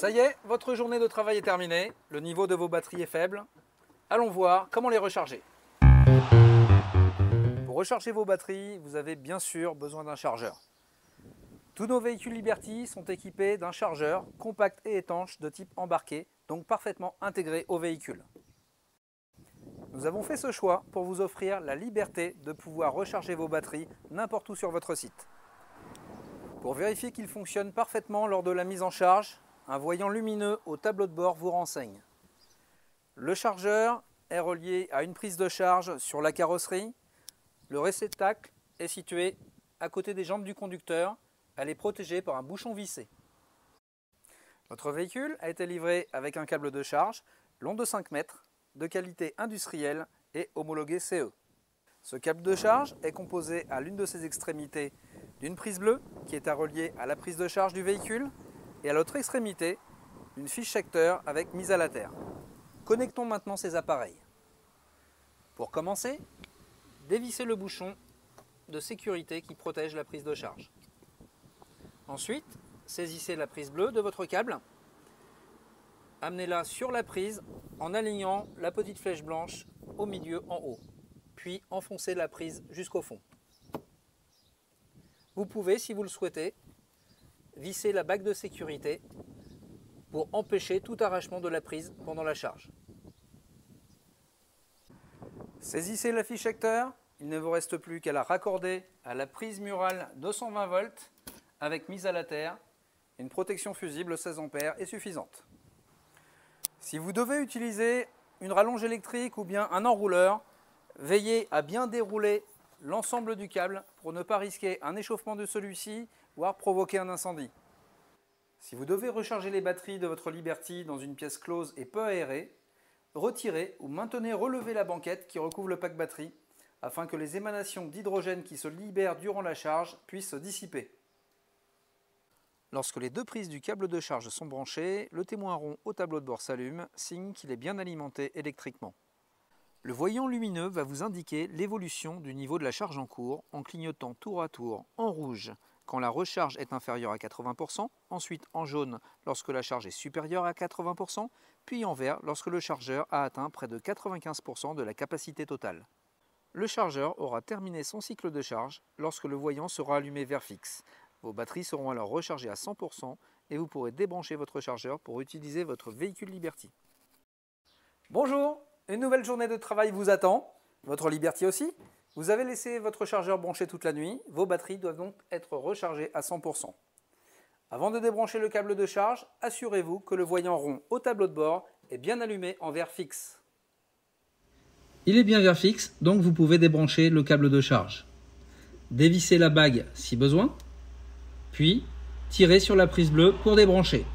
Ça y est, votre journée de travail est terminée. Le niveau de vos batteries est faible. Allons voir comment les recharger. Pour recharger vos batteries, vous avez bien sûr besoin d'un chargeur. Tous nos véhicules Liberty sont équipés d'un chargeur compact et étanche de type embarqué, donc parfaitement intégré au véhicule. Nous avons fait ce choix pour vous offrir la liberté de pouvoir recharger vos batteries n'importe où sur votre site. Pour vérifier qu'ils fonctionnent parfaitement lors de la mise en charge, un voyant lumineux au tableau de bord vous renseigne. Le chargeur est relié à une prise de charge sur la carrosserie. Le réceptacle est situé à côté des jambes du conducteur. Elle est protégée par un bouchon vissé. Votre véhicule a été livré avec un câble de charge long de 5 mètres, de qualité industrielle et homologué CE. Ce câble de charge est composé à l'une de ses extrémités d'une prise bleue qui est à relier à la prise de charge du véhicule et à l'autre extrémité d'une fiche secteur avec mise à la terre. Connectons maintenant ces appareils. Pour commencer, dévissez le bouchon de sécurité qui protège la prise de charge. Ensuite, saisissez la prise bleue de votre câble, amenez-la sur la prise en alignant la petite flèche blanche au milieu en haut, puis enfoncez la prise jusqu'au fond. Vous pouvez, si vous le souhaitez, visser la bague de sécurité pour empêcher tout arrachement de la prise pendant la charge. Saisissez la fiche secteur, il ne vous reste plus qu'à la raccorder à la prise murale 220 volts avec mise à la terre. Une protection fusible 16 ampères est suffisante. Si vous devez utiliser une rallonge électrique ou bien un enrouleur, veillez à bien dérouler l'ensemble du câble pour ne pas risquer un échauffement de celui-ci, voire provoquer un incendie. Si vous devez recharger les batteries de votre Liberty dans une pièce close et peu aérée, retirez ou maintenez relevée la banquette qui recouvre le pack batterie afin que les émanations d'hydrogène qui se libèrent durant la charge puissent se dissiper. Lorsque les deux prises du câble de charge sont branchées, le témoin rond au tableau de bord s'allume, signe qu'il est bien alimenté électriquement. Le voyant lumineux va vous indiquer l'évolution du niveau de la charge en cours en clignotant tour à tour en rouge quand la recharge est inférieure à 80%, ensuite en jaune lorsque la charge est supérieure à 80%, puis en vert lorsque le chargeur a atteint près de 95% de la capacité totale. Le chargeur aura terminé son cycle de charge lorsque le voyant sera allumé vert fixe. Vos batteries seront alors rechargées à 100% et vous pourrez débrancher votre chargeur pour utiliser votre véhicule Liberty. Bonjour, une nouvelle journée de travail vous attend, votre Liberty aussi. Vous avez laissé votre chargeur branché toute la nuit, vos batteries doivent donc être rechargées à 100%. Avant de débrancher le câble de charge, assurez-vous que le voyant rond au tableau de bord est bien allumé en vert fixe. Il est bien vert fixe, donc vous pouvez débrancher le câble de charge. Dévissez la bague si besoin, puis tirez sur la prise bleue pour débrancher.